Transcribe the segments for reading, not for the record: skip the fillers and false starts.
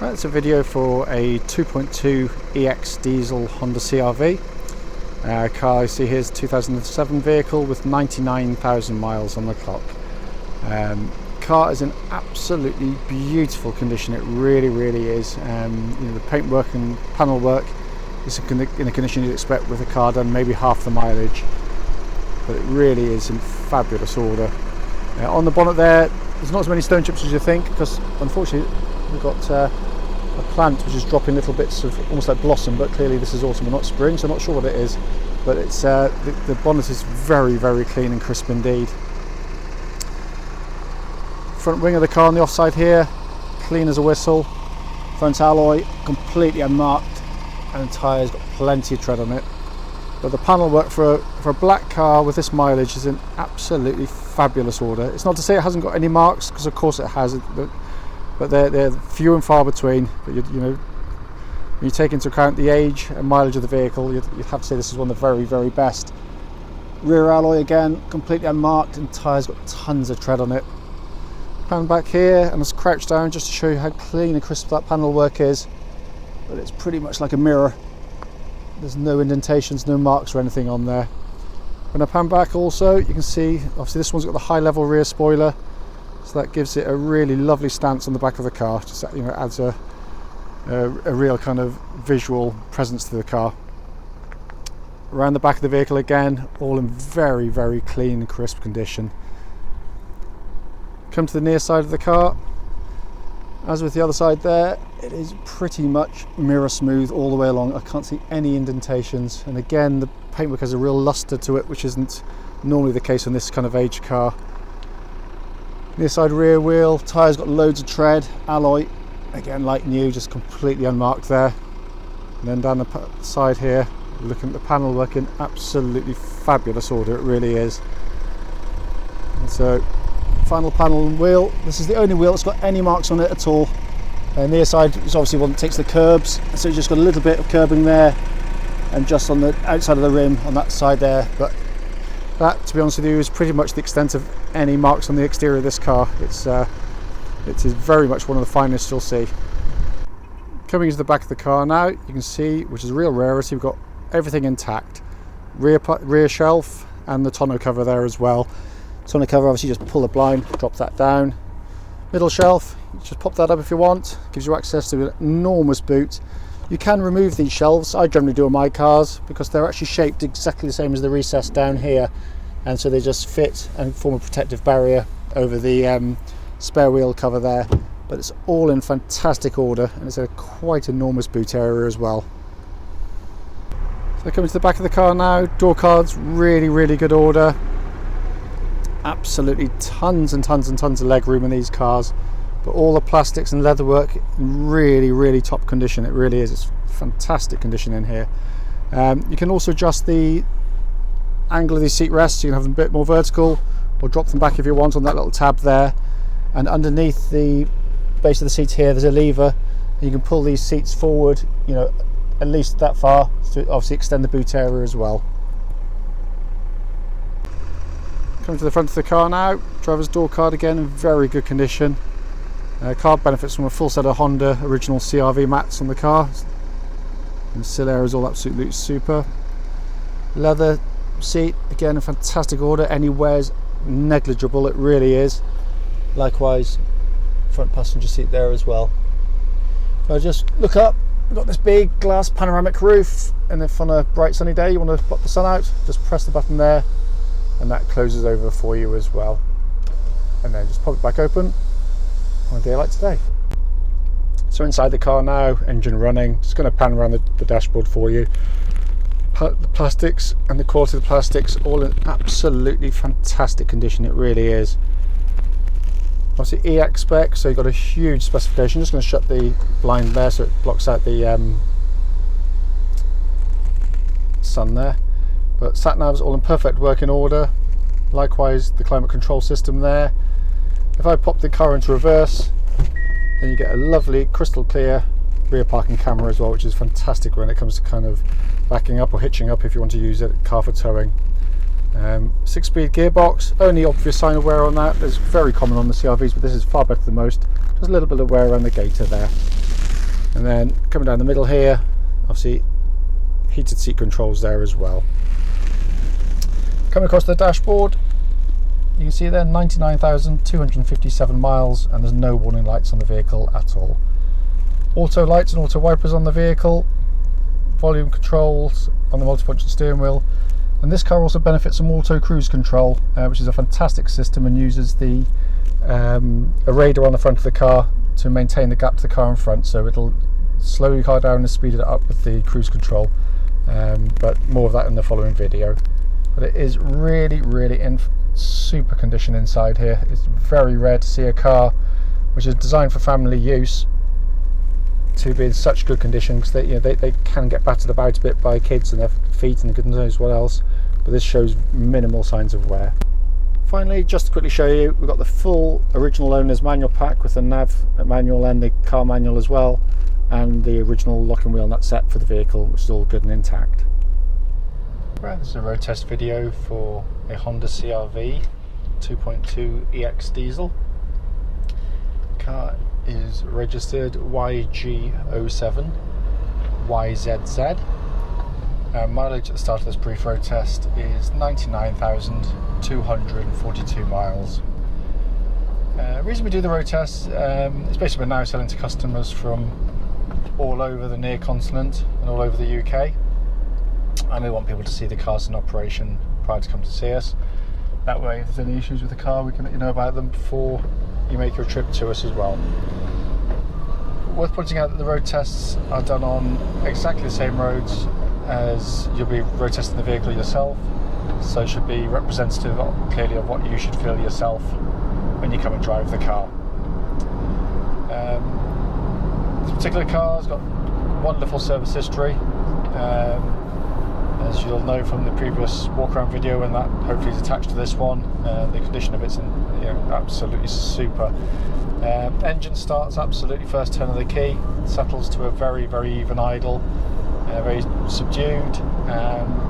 That's a video for a 2.2 EX diesel Honda CR-V. Car you see here is a 2007 vehicle with 99,000 miles on the clock. Car is in absolutely beautiful condition. It really is. The paintwork and panel work is in a condition you'd expect with a car done maybe half the mileage, but it really is in fabulous order. On the bonnet there's not as many stone chips as you think, because unfortunately we've got a plant which is dropping little bits of almost like blossom, but clearly this is autumn and not spring, so I'm not sure what it is, but it's the bonnet is very clean and crisp indeed. Front wing of the car on the offside here, clean as a whistle. Front alloy completely unmarked, and the tyres got plenty of tread on it. But the panel work for a black car with this mileage is in absolutely fabulous order. It's not to say it hasn't got any marks, because of course it has, but they're few and far between. But you know, when you take into account the age and mileage of the vehicle, you'd have to say this is one of the very best. Rear alloy again completely unmarked, and tyres got tons of tread on it. Pan back here and let's crouch down just to show you how clean and crisp that panel work is. But it's pretty much like a mirror. There's no indentations, no marks or anything on there. When I pan back also, you can see obviously this one's got the high level rear spoiler, so that gives it a really lovely stance on the back of the car. Just, you know, adds a real kind of visual presence to the car. Around the back of the vehicle again, all in very clean and crisp condition. Come to the near side of the car. As with the other side there, it is pretty much mirror smooth all the way along. I can't see any indentations, and again the paintwork has a real luster to it, which isn't normally the case on this kind of age car. Near side rear wheel, tyres got loads of tread, alloy again like new, just completely unmarked there. And then down the side here, looking at the panel work in absolutely fabulous order, it really is. And so final panel and wheel, this is the only wheel that's got any marks on it at all. And near side is obviously one that takes the curbs, so it's just got a little bit of curbing there, and just on the outside of the rim on that side there. But that, to be honest with you, is pretty much the extent of any marks on the exterior of this car. It is very much one of the finest you'll see. Coming into the back of the car now, you can see, which is a real rarity, we've got everything intact. Rear shelf and the tonneau cover there as well. Tonneau cover, obviously just pull the blind, drop that down. Middle shelf, just pop that up if you want. Gives you access to an enormous boot. You can remove these shelves. I generally do on my cars because they're actually shaped exactly the same as the recess down here, and so they just fit and form a protective barrier over the spare wheel cover there. But it's all in fantastic order, and it's a quite enormous boot area as well. So coming to the back of the car now, door cards, really good order. Absolutely tons and tons of leg room in these cars, but all the plastics and leatherwork in really top condition. It really is. It's fantastic condition in here. You can also adjust the angle of these seat rests. You can have them a bit more vertical or drop them back if you want on that little tab there. And underneath the base of the seat here, there's a lever, and you can pull these seats forward, you know, at least that far to obviously extend the boot area as well. Coming to the front of the car now, driver's door card again in very good condition. Car benefits from a full set of Honda original CR-V mats on the car, and the sill area is all absolutely super. Leather seat again in fantastic order, any wears negligible, it really is. Likewise front passenger seat there as well. So just look up, we've got this big glass panoramic roof, and if on a bright sunny day you want to pop the sun out, just press the button there and that closes over for you as well, and then just pop it back open on a day like today. So inside the car now, engine running, just going to pan around the dashboard for you. The plastics and the quality of the plastics all in absolutely fantastic condition, it really is. Obviously EX spec, so you've got a huge specification. Just going to shut the blind there so it blocks out the sun there. But sat nav's all in perfect working order. Likewise the climate control system there. If I pop the car into reverse, then you get a lovely crystal clear rear parking camera as well, which is fantastic when it comes to kind of backing up or hitching up if you want to use it, car for towing. 6-speed gearbox, only obvious sign of wear on that. It's very common on the CR-Vs, but this is far better than most. Just a little bit of wear around the gaiter there. And then coming down the middle here, obviously heated seat controls there as well. Coming across the dashboard, you can see there 99,257 miles, and there's no warning lights on the vehicle at all. Auto lights and auto wipers on the vehicle, volume controls on the multifunction steering wheel, and this car also benefits from auto cruise control, which is a fantastic system and uses a radar on the front of the car to maintain the gap to the car in front, so it'll slow your car down and speed it up with the cruise control, but more of that in the following video. But it is really in super condition inside here. It's very rare to see a car which is designed for family use to be in such good condition, because they can get battered about a bit by kids and their feet and goodness knows what else, but this shows minimal signs of wear. Finally, just to quickly show you, we've got the full original owner's manual pack with the nav manual and the car manual as well, and the original locking wheel nut set for the vehicle, which is all good and intact. Right, this is a road test video for a Honda CR-V 2.2 EX diesel. Car is registered YG07YZZ. Mileage at the start of this brief road test is 99,242 miles. Reason we do the road test is basically we're now selling to customers from all over the near continent and all over the UK, and we want people to see the cars in operation prior to come to see us. That way, if there's any issues with the car, we can let you know about them before you make your trip to us as well. Worth pointing out that the road tests are done on exactly the same roads as you'll be road testing the vehicle yourself, so it should be representative clearly of what you should feel yourself when you come and drive the car. This particular car has got wonderful service history. As you'll know from the previous walk around video, and that hopefully is attached to this one, the condition of it's absolutely super. Engine starts absolutely first turn of the key, settles to a very even idle, very subdued,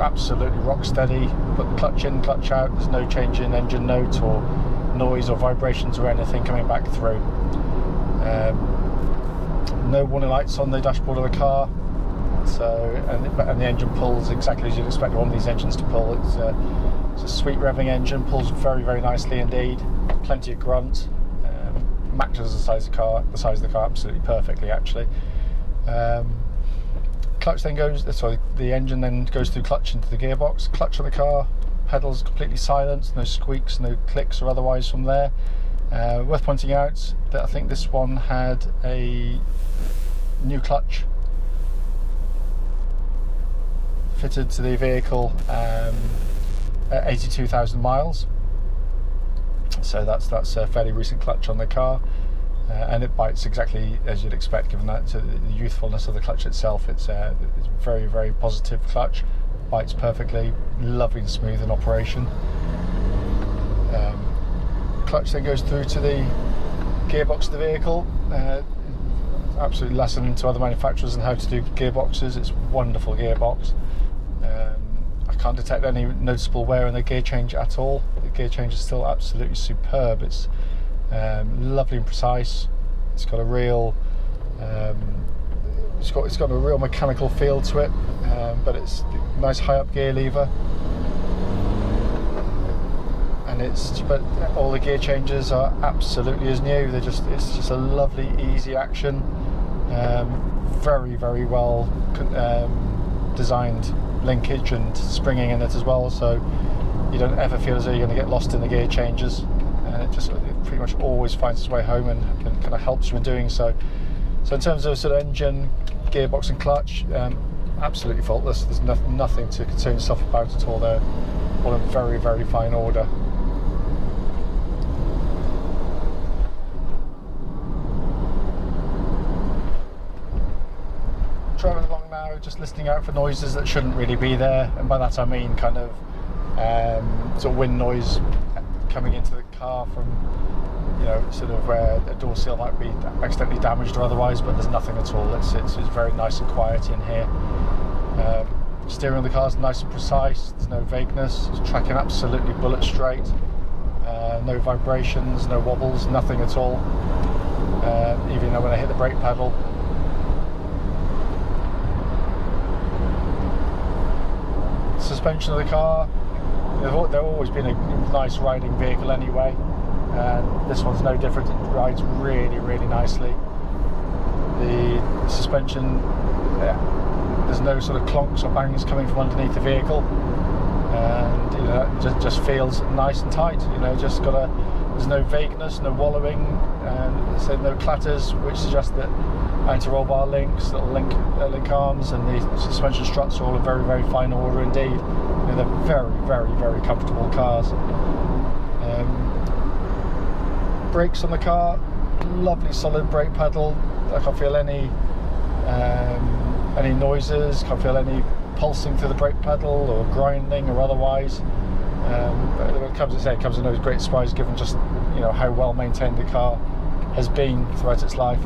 absolutely rock steady. Put the clutch in, clutch out, there's no change in engine note or noise or vibrations or anything coming back through. No warning lights on the dashboard of the car. So, and the engine pulls exactly as you'd expect one of these engines to pull. It's a sweet revving engine, pulls very nicely indeed. Plenty of grunt, matches the size of the car absolutely perfectly actually. Clutch then goes, the engine then goes through clutch into the gearbox. Clutch of the car, pedals completely silent, no squeaks, no clicks or otherwise from there. Worth pointing out that I think this one had a new clutch fitted to the vehicle at 82,000 miles, so that's a fairly recent clutch on the car, and it bites exactly as you'd expect given that the youthfulness of the clutch itself. It's very positive clutch, bites perfectly, lovely and smooth in operation. Clutch then goes through to the gearbox of the vehicle. Absolutely lesson to other manufacturers on how to do gearboxes. It's a wonderful gearbox. I can't detect any noticeable wear in the gear change at all. The gear change is still absolutely superb. It's lovely and precise. It's got a real it's got a real mechanical feel to it, but it's a nice high up gear lever, and but all the gear changes are absolutely as new. It's just a lovely easy action, very very well designed linkage and springing in it as well, so you don't ever feel as though you're going to get lost in the gear changes, and it pretty much always finds its way home and kind of helps you in doing so. So in terms of sort of engine, gearbox and clutch, absolutely faultless. There's nothing to concern yourself about at all. They're all in very very fine order. Driving along now, just listening out for noises that shouldn't really be there, and by that I mean kind of sort of wind noise coming into the car from, sort of where a door seal might be accidentally damaged or otherwise, but there's nothing at all. It's very nice and quiet in here. Steering of the car is nice and precise, there's no vagueness, it's tracking absolutely bullet straight, no vibrations, no wobbles, nothing at all. Even when I hit the brake pedal, suspension of the car, they've always been a nice riding vehicle anyway, and this one's no different. It rides really, really nicely. The suspension, there's no sort of clonks or bangs coming from underneath the vehicle, and it just feels nice and tight. There's no vagueness, no wallowing, so no clatters, which suggests that anti-roll bar links, little link arms, and the suspension struts are all in very, very fine order indeed. They're very, very, very comfortable cars. Brakes on the car, lovely solid brake pedal. I can't feel any noises, can't feel any pulsing through the brake pedal or grinding or otherwise. But it comes as no great surprise given just how well maintained the car has been throughout its life.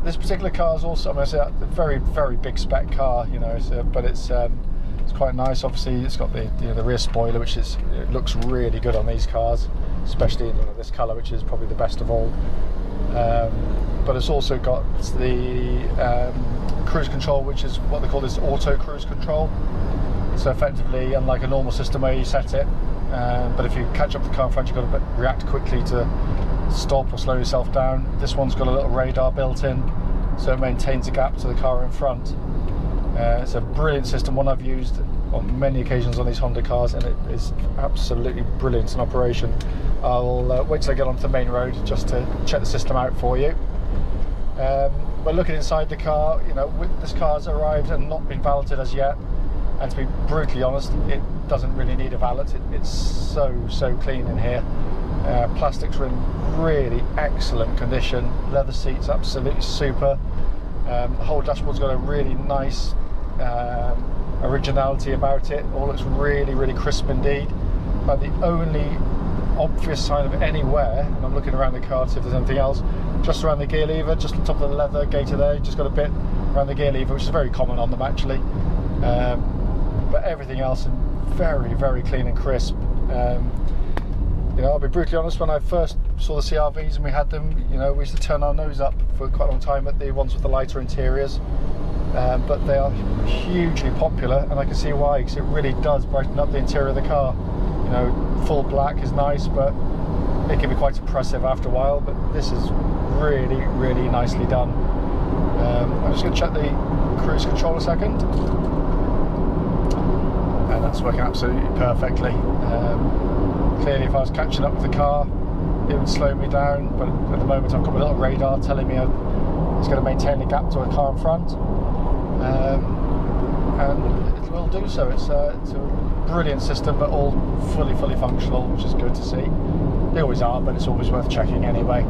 This particular car is also, I say, a very, very big spec car, but it's quite nice. Obviously, it's got the rear spoiler, which it looks really good on these cars, especially in this colour, which is probably the best of all. But it's also got the cruise control, which is what they call this auto cruise control. So effectively, unlike a normal system where you set it, but if you catch up the car in front, you've got to react quickly to stop or slow yourself down. This one's got a little radar built in, so it maintains a gap to the car in front. It's a brilliant system, one I've used on many occasions on these Honda cars, and it is absolutely brilliant in operation. I'll wait till I get onto the main road just to check the system out for you. But looking inside the car, this car's arrived and not been valeted as yet, and to be brutally honest, it doesn't really need a valet. It's so clean in here. Plastics are in really excellent condition. Leather seats absolutely super. The whole dashboard's got a really nice originality about it. All looks really, really crisp indeed. But the only obvious sign of any wear, and I'm looking around the car to see if there's anything else, just around the gear lever, just on top of the leather gaiter there, just got a bit around the gear lever, which is very common on them actually. But everything else is very, very clean and crisp. I'll be brutally honest, when I first saw the CR-Vs and we had them, we used to turn our nose up for quite a long time at the ones with the lighter interiors. But they are hugely popular, and I can see why, because it really does brighten up the interior of the car. Full black is nice, but it can be quite oppressive after a while, but this is really, really nicely done. I'm just going to check the cruise control a second. And that's working absolutely perfectly. Clearly, if I was catching up with the car, it would slow me down, but at the moment I've got my little radar telling me it's going to maintain the gap to a car in front, and it will do so. It's a brilliant system, but all fully functional, which is good to see. They always are, but it's always worth checking anyway.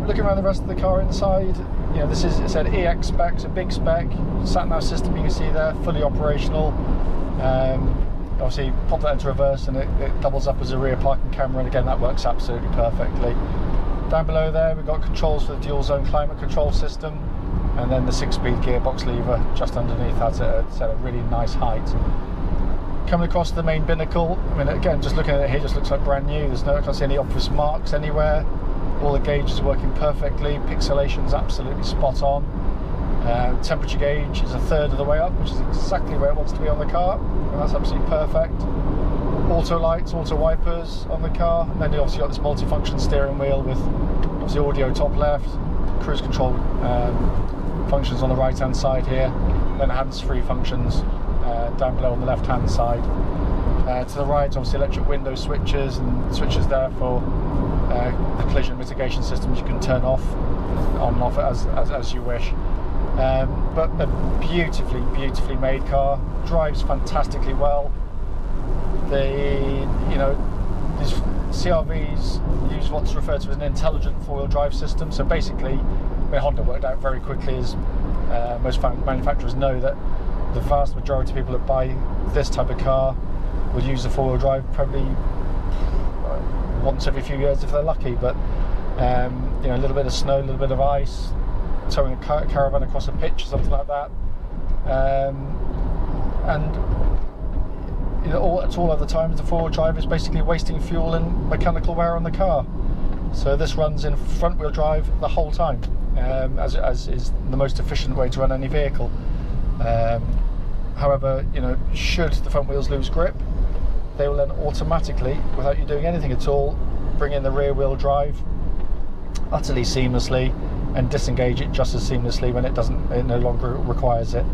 Looking around the rest of the car inside, this is, it said EX spec, so big spec. Sat nav system you can see there, fully operational. Obviously pop that into reverse and it doubles up as a rear parking camera, and again that works absolutely perfectly. Down below there we've got controls for the dual zone climate control system, and then the 6-speed gearbox lever just underneath that at a really nice height. Coming across to the main binnacle, again, just looking at it here, just looks like brand new. I can't see any obvious marks anywhere. All the gauges are working perfectly, pixelation's absolutely spot on. Temperature gauge is a third of the way up, which is exactly where it wants to be on the car, and that's absolutely perfect. Auto lights, auto wipers on the car, and then you obviously got this multifunction steering wheel with obviously audio top left, cruise control functions on the right hand side here, then hands-free functions down below on the left hand side. To the right, obviously electric window switches and switches there for the collision mitigation systems you can turn off, on and off as you wish. But a beautifully made car, drives fantastically well. These CR-Vs use what's referred to as an intelligent four-wheel drive system. So basically, Honda worked out very quickly, as most manufacturers know, that the vast majority of people that buy this type of car will use the four-wheel drive probably once every few years if they're lucky. But a little bit of snow, a little bit of ice, towing a caravan across a pitch or something like that, and all other times the four-wheel drive is basically wasting fuel and mechanical wear on the car. So this runs in front-wheel drive the whole time. as is the most efficient way to run any vehicle. However, you know, should the front wheels lose grip, they will then automatically, without you doing anything at all, bring in the rear wheel drive utterly seamlessly and disengage it just as seamlessly when it no longer requires it.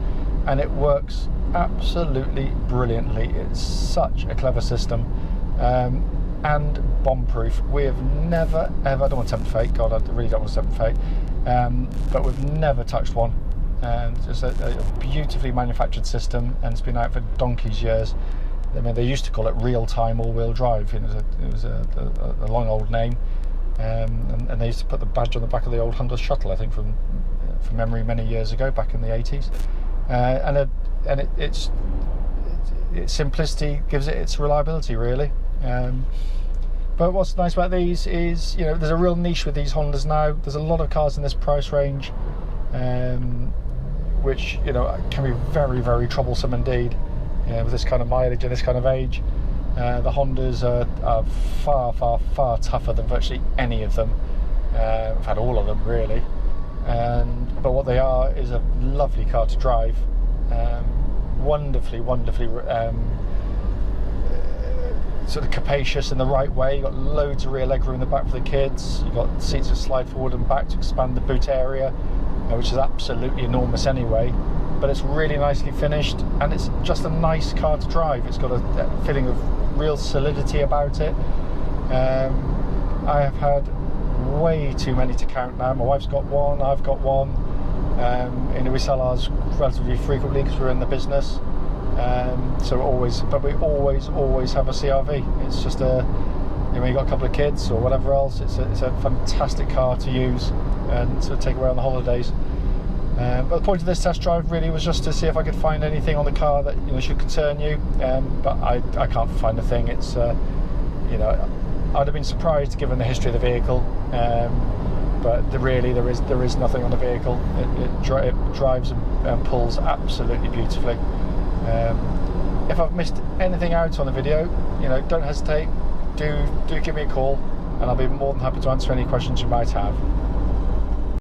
And it works absolutely brilliantly. It's such a clever system, and bomb proof. We have never ever, I don't want to tempt fate, God, I really don't want to tempt fate, but we've never touched one. And it's a beautifully manufactured system, and it's been out for donkey's years. I mean, they used to call it real-time all-wheel drive. You know, it was a long old name, and they used to put the badge on the back of the old Honda Shuttle, I think, from memory, many years ago, back in the 80s. And its simplicity gives it its reliability, really. But what's nice about these is, you know, there's a real niche with these Hondas now. There's a lot of cars in this price range, which, you know, can be very, very troublesome indeed, with this kind of mileage and this kind of age. The Hondas are far, far, far tougher than virtually any of them. I've had all of them, really. But what they are is a lovely car to drive. Wonderfully sort of capacious in the right way. You've got loads of rear legroom in the back for the kids. You've got seats that slide forward and back to expand the boot area, which is absolutely enormous anyway. But it's really nicely finished, and it's just a nice car to drive. It's got a feeling of real solidity about it. I have had way too many to count now. My wife's got one, I've got one. We sell ours relatively frequently because we're in the business. So we always have a CRV. It's just when you've got a couple of kids or whatever else, it's a fantastic car to use and to take away on the holidays. But the point of this test drive really was just to see if I could find anything on the car that, you know, should concern you. But I can't find a thing. It's you know, I'd have been surprised given the history of the vehicle. But really, there is nothing on the vehicle. It drives and pulls absolutely beautifully. If I've missed anything out on the video, you know, don't hesitate. Do give me a call, and I'll be more than happy to answer any questions you might have.